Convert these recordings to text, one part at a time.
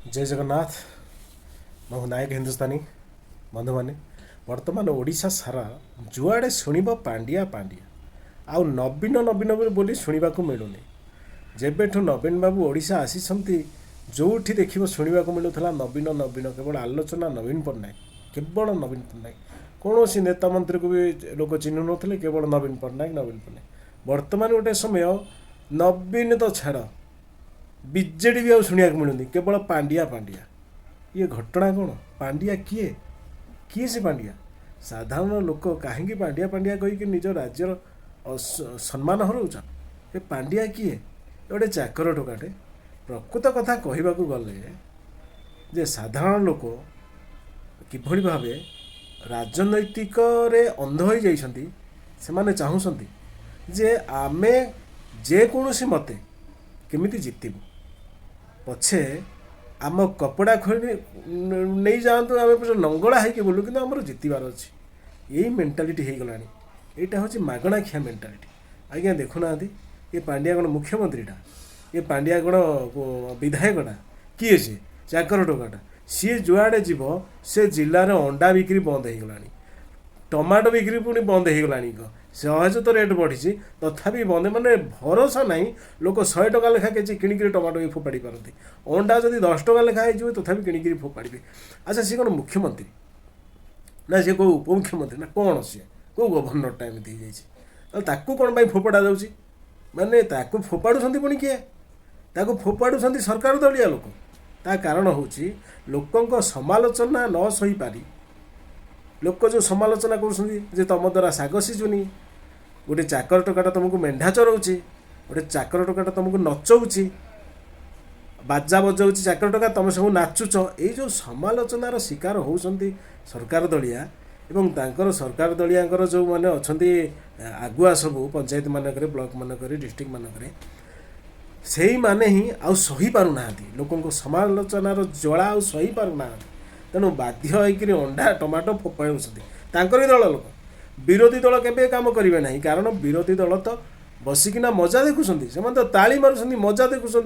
जय जगन्नाथ। मो नायक हिंदुस्तानी बंधु मैंने बर्तमान ओडिशा सारा जुआड़े शुणव पांडिया पांडिया आउ नवीन नवीन बोली शुणा मिलूनी। जेबेठू नवीन बाबू ओडिशा आसी जो देख शुणा मिलूला नवीन नवीन केवल आलोचना नवीन पट्टनायक केवल नवीन पट्टनायक कौन सी नेता मंत्री को भी लोक चिन्हु नी केवल नवीन पट्टनायक नवीन पट्टनायक। बर्तमान गोटे समय नवीन तो छाड़ बीजेडी भी आुणा मिलूनी केवल पांडिया पांडिया। ये घटना कौन? पांडिया किए किए से पांडिया साधारण लोक कहीं पांडिया पांडिया कहीकि निज राज्यर सम्मान हरौच। ये पांडिया किए गोटे चाकर टोकाटे। प्रकृत कथा कहवाक गले जे साधारण लोक किभली भाव राजनैतिक रे अंध हो जाइछंती। सेमाने चाहूछंती जे आमे जेकोसी मते केमिति जितबू पछे आम कपड़ा खोली नहीं जातु आम नंगला हो बोलू कि आम जितबार अच्छे। यही मेंटालिटी हो गलानी। यहाँ हूँ मागणा खिया मेंटालिटी। आज्ञा देखुना ये पांडिया कौन मुख्यमंत्रीटा? ये पांडिया कौन विधायकटा? किए सी चाकर टोकाटा? सी जुआड़े जीव से जिले में अंडा बिक्री बंद हो गलानी। टमाटो बिक्री पुणी बंद हो गलानी। सहज तो रेट बढ़ी तथापि बंद माने भरोसा नहीं। लोक 100 टका लेखा के किणिक टमाटो भी फोपाड़ी पारती। अंडा जदि 10 टका लेखा हो तथापि किणिक फोपाड़े। अच्छा सी कौन मुख्यमंत्री ना सी कौ उपमुख्यमंत्री ना कौन सी कौ गवर्नरटा एमती हो कौन फोपड़ा जाऊँगी? माने ताकू फोपाड़ुंट पुणी किए ताकू फोपाड़ुंट सरकार दलिया लोक। ता कारण हूँ लोकों समालोचना न सही पारी लोक जो समालोचना कर तुम द्वारा शाग सीझुनी। गोटे चाकर टोकाटा तुमको मेढ़ा चराऊँगी। गोटे चाकर टोकाटा तुमको नचौची बाजा बजाऊँ चाकर टोका तुम सब नाचुच। ये जो समालोचनार शिकार होती सरकार दलिया एवं तांकर सरकार दलिया जो मैंने अच्छा आगुआ सब पंचायत मानक ब्लॉक मानक डिस्ट्रिक्ट मानक से माने ही आउ सही पारुना लोकों समालोचनार ज्वाला आउ सही पारुना। तेणु बाध्य होकर अंडा टमाटो फोपाड़ुंट दल लोक। विरोधी दल केबे काम करेंगे ना कारण विरोधी दल तो बसिकिना मजा देखुं से तो ताली मारुं मजा देखुं से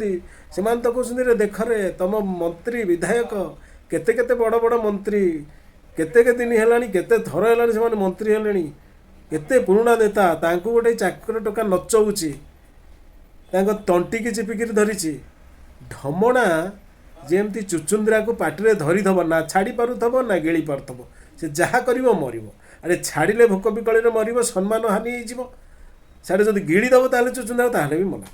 तो कहते देख रे तुम मंत्री विधायक केते केते बड़ बड़ मंत्री केते दिन है केते थर है मंत्री है केते पुराणा नेता तांकू गोटे चाकर टोका नचौची तंटी की चिपिकी धरी ढमणा जेमती चुचुंद्रा को पाटे धरीदब ना छाड़ी पारुथब ना गिली पारुथब से जहाँ कर मर। अरे छाड़े भोक विकल मर सम्मान हानि हो साढ़े जब गिड़ीदब ताले चुचुंद्रा ताहले भी मना।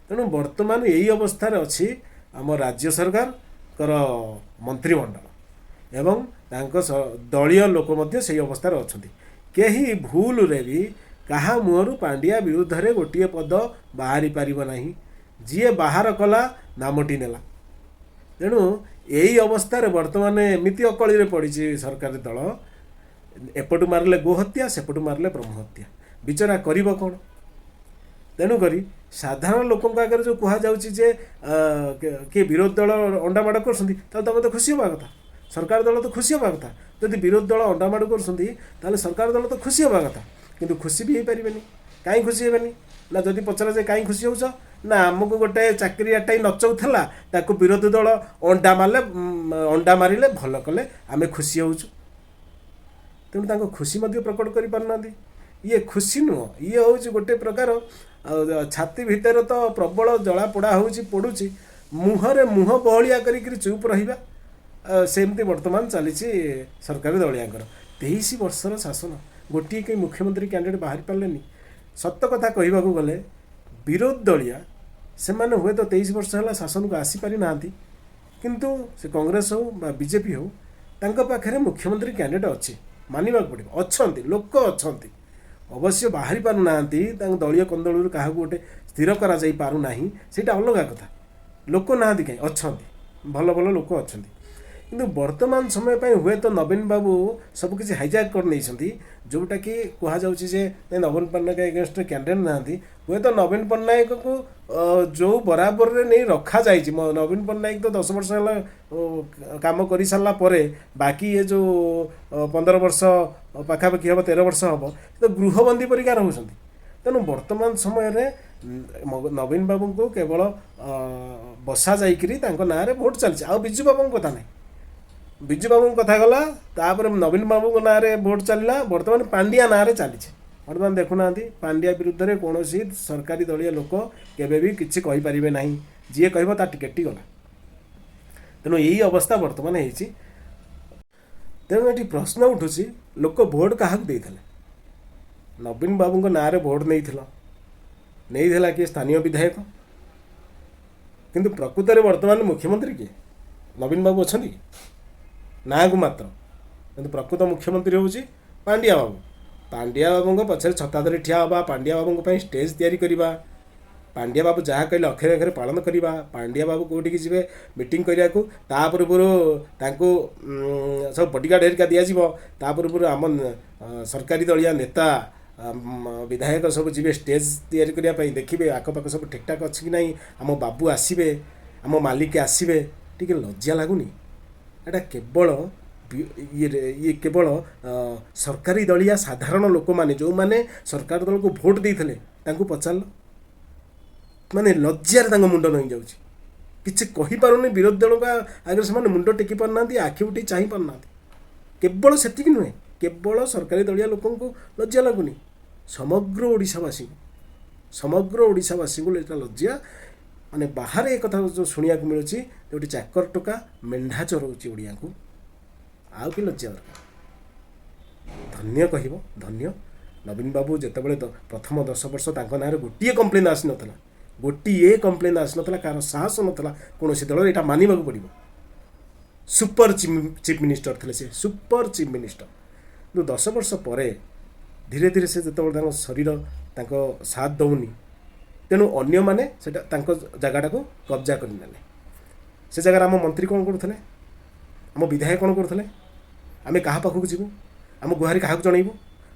तेणु बर्तमान यही अवस्था अच्छी आम राज्य सरकार कर मंत्रिमंडल एवं दलीय लोक से अवस्था अच्छा कहीं भूल रे भी कहा मुहर पांडिया विरुद्ध में गोटे पद बाहरी पार जी बाहर कला नामटी नेला। तेणु यही अवस्था बर्तमान एमती अकली पड़ी सरकारी दल एपटू मारे गोहत्या सेपटू मारे ब्रह्महत्या विचरा कर कौन? तेणुक साधारण लोकों आगे जो कहुचे किए विरोधी दल अंडा माड़ कर तुम तो खुशी हवा कथा। सरकार दल तो खुशी हवा कथा। जदि विरोधी दल अंडा माड़ कर सरकार दल तो खुशी हवा कथा किंतु खुशी भी हो पारे। कहीं खुशी हेनी ना जदि पचरा जाए कहीं खुशी हो ना आमको गोटे चाकरीटा नचौला ताकू विरोधी दल अंडा मारे भल कले आम खुशी हो। तेणु खुशी प्रकट कर पारना। ये खुशी नुह ये हूँ गोटे प्रकार छाती भितर तो प्रबल जला पोड़ा हो पड़ुची मुहरे मुह बहलिया कर चुप रहा सेमती बर्तमान चली सरकारी दलिया 23 वर्षर शासन गोटे कहीं मुख्यमंत्री कैंडिडेट बाहर पारे। सत कथा कहवाक गले विरोधी दलिया से मैंने हुए तो 23 वर्ष है शासन को आसीपारी ना किंतु से कांग्रेस हो बा बीजेपी हो पाखे मुख्यमंत्री कैंडिडेट अच्छे मानवा पड़ो अच्छा लोक अच्छा अवश्य बाहरी पारना दलीय कंदल क्या गोटे स्थिर करना से अलग कथा। लोक ना कहीं अच्छा भल भल लोक अच्छा किंतु वर्तमान समय पर हुए तो नवीन बाबू सबकि हाइजैक कर नहीं जोटा कि कहुचे नवीन पट्टनायक एगेन्स्ट कैंडिडेट ना हुए तो नवीन पट्टनायक को जो बराबर रे नहीं रखा जाए। नवीन पट्टनायक तो 10 वर्ष है काम कर सारा बाकी ये जो 15 वर्ष पाखापाखि हम 13 वर्ष हम तो गृहबंदी परिका रोचे। तेणु वर्तमान समय नवीन बाबू को केवल ବସା ଯାଇକରି ତାଙ୍କ ନାଁରେ ଭୋଟ୍ ଚାଲିଛି। ଆଉ ବିଜୁ ବାବୁଙ୍କ କଥା ନାହିଁ। ବିଜୁ ବାବୁଙ୍କ କଥା ଗଲା, ତାପରେ ନବୀନ ବାବୁଙ୍କ ନାଁରେ ଭୋଟ୍ ଚାଲିଲା, ବର୍ତ୍ତମାନ ପାଣ୍ଡିଆ ନାଁରେ ଚାଲିଛି। ବର୍ତ୍ତମାନ ଦେଖୁନାହାନ୍ତି, ପାଣ୍ଡିଆ ବିରୁଦ୍ଧରେ କୌଣସି ସରକାରୀ ଦଳୀୟ ଲୋକ କେବେ ବି କିଛି କହିପାରିବେ ନାହିଁ। ଯିଏ କହିବ ତା ଟିକେଟ୍ଟି ଗଲା। ତେଣୁ ଏଇ ଅବସ୍ଥା ବର୍ତ୍ତମାନ ହେଇଛି। ତେଣୁ ଏଠି ପ୍ରଶ୍ନ ଉଠୁଛି, ଲୋକ ଭୋଟ୍ କାହାକୁ ଦେଇଥିଲେ? ନବୀନ ବାବୁଙ୍କ ନାଁରେ ଭୋଟ୍ ନେଇଥିଲା କିଏ? ସ୍ଥାନୀୟ ବିଧାୟକ। କିନ୍ତୁ ପ୍ରକୃତରେ ବର୍ତ୍ତମାନ ମୁଖ୍ୟମନ୍ତ୍ରୀ କିଏ? ନବୀନ ବାବୁ ଅଛନ୍ତି କି? ନାଁକୁ ମାତ୍ର। କିନ୍ତୁ ପ୍ରକୃତ ମୁଖ୍ୟମନ୍ତ୍ରୀ ହେଉଛି ପାଣ୍ଡିଆ ବାବୁ। ପାଣ୍ଡିଆ ବାବୁଙ୍କ ପଛରେ ଛତା ଧରି ଠିଆ ହେବା, ପାଣ୍ଡିଆ ବାବୁଙ୍କ ପାଇଁ ଷ୍ଟେଜ୍ ତିଆରି କରିବା, ପାଣ୍ଡିଆ ବାବୁ ଯାହା କହିଲେ ଅକ୍ଷରେ ଅକ୍ଷରେ ପାଳନ କରିବା। ପାଣ୍ଡିଆ ବାବୁ କେଉଁଠିକି ଯିବେ ମିଟିଂ କରିବାକୁ, ତା ପୂର୍ବରୁ ତାଙ୍କୁ ସବୁ ବଡ଼ିଗାର୍ଡ଼ ହେରିକା ଦିଆଯିବ। ତା ପୂର୍ବରୁ ଆମ ସରକାରୀ ଦଳିଆ ନେତା ବିଧାୟକ ସବୁ ଯିବେ ଷ୍ଟେଜ୍ ତିଆରି କରିବା ପାଇଁ, ଦେଖିବେ ଆଖପାଖ ସବୁ ଠିକ୍ଠାକ୍ ଅଛି କି ନାହିଁ, ଆମ ବାବୁ ଆସିବେ, ଆମ ମାଲିକ ଆସିବେ। ଟିକେ ଲଜ୍ଜା ଲାଗୁନି? ଏଇଟା କେବଳ ଇଏ କେବଳ ସରକାରୀ ଦଳିଆ ସାଧାରଣ ଲୋକମାନେ, ଯେଉଁମାନେ ସରକାର ଦଳକୁ ଭୋଟ୍ ଦେଇଥିଲେ, ତାଙ୍କୁ ପଚାରିଲ, ମାନେ ଲଜ୍ଜାରେ ତାଙ୍କ ମୁଣ୍ଡ ନଇଁ ଯାଉଛି। କିଛି କହିପାରୁନି, ବିରୋଧୀ ଦଳଙ୍କ ଆଗରେ ସେମାନେ ମୁଣ୍ଡ ଟେକି ପାରୁନାହାନ୍ତି, ଆଖି ଉଠେଇ ଚାହିଁ ପାରୁନାହାନ୍ତି। କେବଳ ସେତିକି ନୁହେଁ, କେବଳ ସରକାରୀ ଦଳିଆ ଲୋକଙ୍କୁ ଲଜ୍ଜା ଲାଗୁନି, ସମଗ୍ର ଓଡ଼ିଶାବାସୀଙ୍କୁ ଏଇଟା ଲଜ୍ଜା। ମାନେ ବାହାରେ ଏ କଥା ଯେଉଁ ଶୁଣିବାକୁ ମିଳୁଛି, ଗୋଟେ ଚାକର ଟୋକା ମେଣ୍ଢା ଚରଉଛି ଓଡ଼ିଆଙ୍କୁ, ଆଉ କି ଲଜ୍ଜା ଦରକାର? ଧନ୍ୟ କହିବ, ଧନ୍ୟ। ନବୀନ ବାବୁ ଯେତେବେଳେ ପ୍ରଥମ 10 ବର୍ଷ ତାଙ୍କ ନାଁରେ ଗୋଟିଏ କମ୍ପ୍ଲେନ୍ ଆସିନଥିଲା, କାହାର ସାହସ ନଥିଲା କୌଣସି ଦଳରେ, ଏଇଟା ମାନିବାକୁ ପଡ଼ିବ। ସୁପର ଚିଫ୍ ମିନିଷ୍ଟର ଥିଲେ ସେ, ସୁପର ଚିଫ୍ ମିନିଷ୍ଟର। କିନ୍ତୁ 10 ବର୍ଷ ପରେ ଧୀରେ ଧୀରେ ସେ ଯେତେବେଳେ ତାଙ୍କ ଶରୀର ତାଙ୍କ ସାଥ ଦେଉନି, ତେଣୁ ଅନ୍ୟମାନେ ସେଟା ତାଙ୍କ ଜାଗାଟାକୁ କବ୍ଜା କରିନେଲେ। ସେ ଜାଗାରେ ଆମ ମନ୍ତ୍ରୀ କ'ଣ କରୁଥିଲେ? ଆମ ବିଧାୟକ କ'ଣ କରୁଥିଲେ? ଆମେ କାହା ପାଖକୁ ଯିବୁ? ଆମ ଗୁହାରି କାହାକୁ ଜଣାଇବୁ?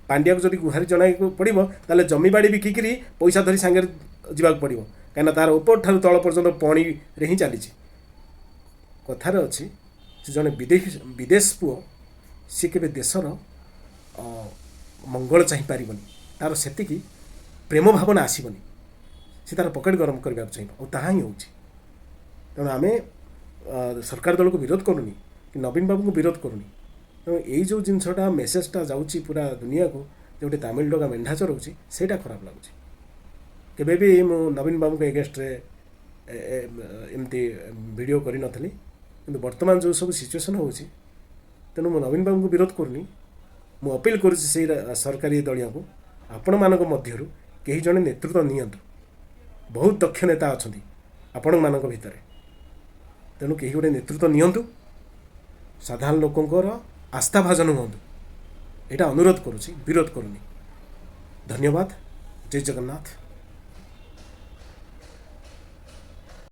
ପାଣ୍ଡିଆକୁ ଯଦି ଗୁହାରି ଜଣାଇବାକୁ ପଡ଼ିବ, ତାହେଲେ ଜମିବାଡ଼ି ବିକିକିରି ପଇସା ଧରି ସାଙ୍ଗରେ ଯିବାକୁ ପଡ଼ିବ, କାହିଁକିନା ତା'ର ଉପରଠାରୁ ତଳ ପର୍ଯ୍ୟନ୍ତ ପାଣିରେ ହିଁ ଚାଲିଛି। କଥାରେ ଅଛି, ସେ ଜଣେ ବିଦେଶ ପୁଅ, ସେ କେବେ ଦେଶର ମଙ୍ଗଳ ଚାହିଁପାରିବନି, ତା'ର ସେତିକି ପ୍ରେମ ଭାବନା ଆସିବନି, ସେ ତା'ର ପକେଟ୍ ଗରମ କରିବାକୁ ଚାହିଁବ, ଆଉ ତାହା ହିଁ ହେଉଛି। ତେଣୁ ଆମେ ସରକାର ଦଳକୁ ବିରୋଧ କରୁନି କି ନବୀନ ବାବୁଙ୍କୁ ବିରୋଧ କରୁନି। ତେଣୁ ଏଇ ଯେଉଁ ଜିନିଷଟା ମେସେଜଟା ଯାଉଛି ପୁରା ଦୁନିଆକୁ, ଯେଉଁଠି ତାମିଲ ଟୋକା ମେଣ୍ଢା ଚରଉଛି, ସେଇଟା ଖରାପ ଲାଗୁଛି। କେବେ ବି ମୁଁ ନବୀନ ବାବୁଙ୍କ ଏଗେନ୍ଷ୍ଟରେ ଏମିତି ଭିଡ଼ିଓ କରିନଥିଲି, କିନ୍ତୁ ବର୍ତ୍ତମାନ ଯେଉଁ ସବୁ ସିଚୁଏସନ୍ ହେଉଛି, ତେଣୁ ମୁଁ ନବୀନ ବାବୁଙ୍କୁ ବିରୋଧ କରୁନି। ମୁଁ ଅପିଲ୍ କରୁଛି ସେଇ ସରକାରୀ ଦଳିଆଙ୍କୁ, ଆପଣମାନଙ୍କ ମଧ୍ୟରୁ କେହି ଜଣେ ନେତୃତ୍ୱ ନିଅନ୍ତୁ। ବହୁତ ଦକ୍ଷ ନେତା ଅଛନ୍ତି ଆପଣମାନଙ୍କ ଭିତରେ, ତେଣୁ କେହି ଗୋଟେ ନେତୃତ୍ୱ ନିଅନ୍ତୁ, ସାଧାରଣ ଲୋକଙ୍କର ଆସ୍ଥାଭାଜନ ହୁଅନ୍ତୁ। ଏଇଟା ଅନୁରୋଧ କରୁଛି, ବିରୋଧ କରୁନି। ଧନ୍ୟବାଦ। ଜୟ ଜଗନ୍ନାଥ।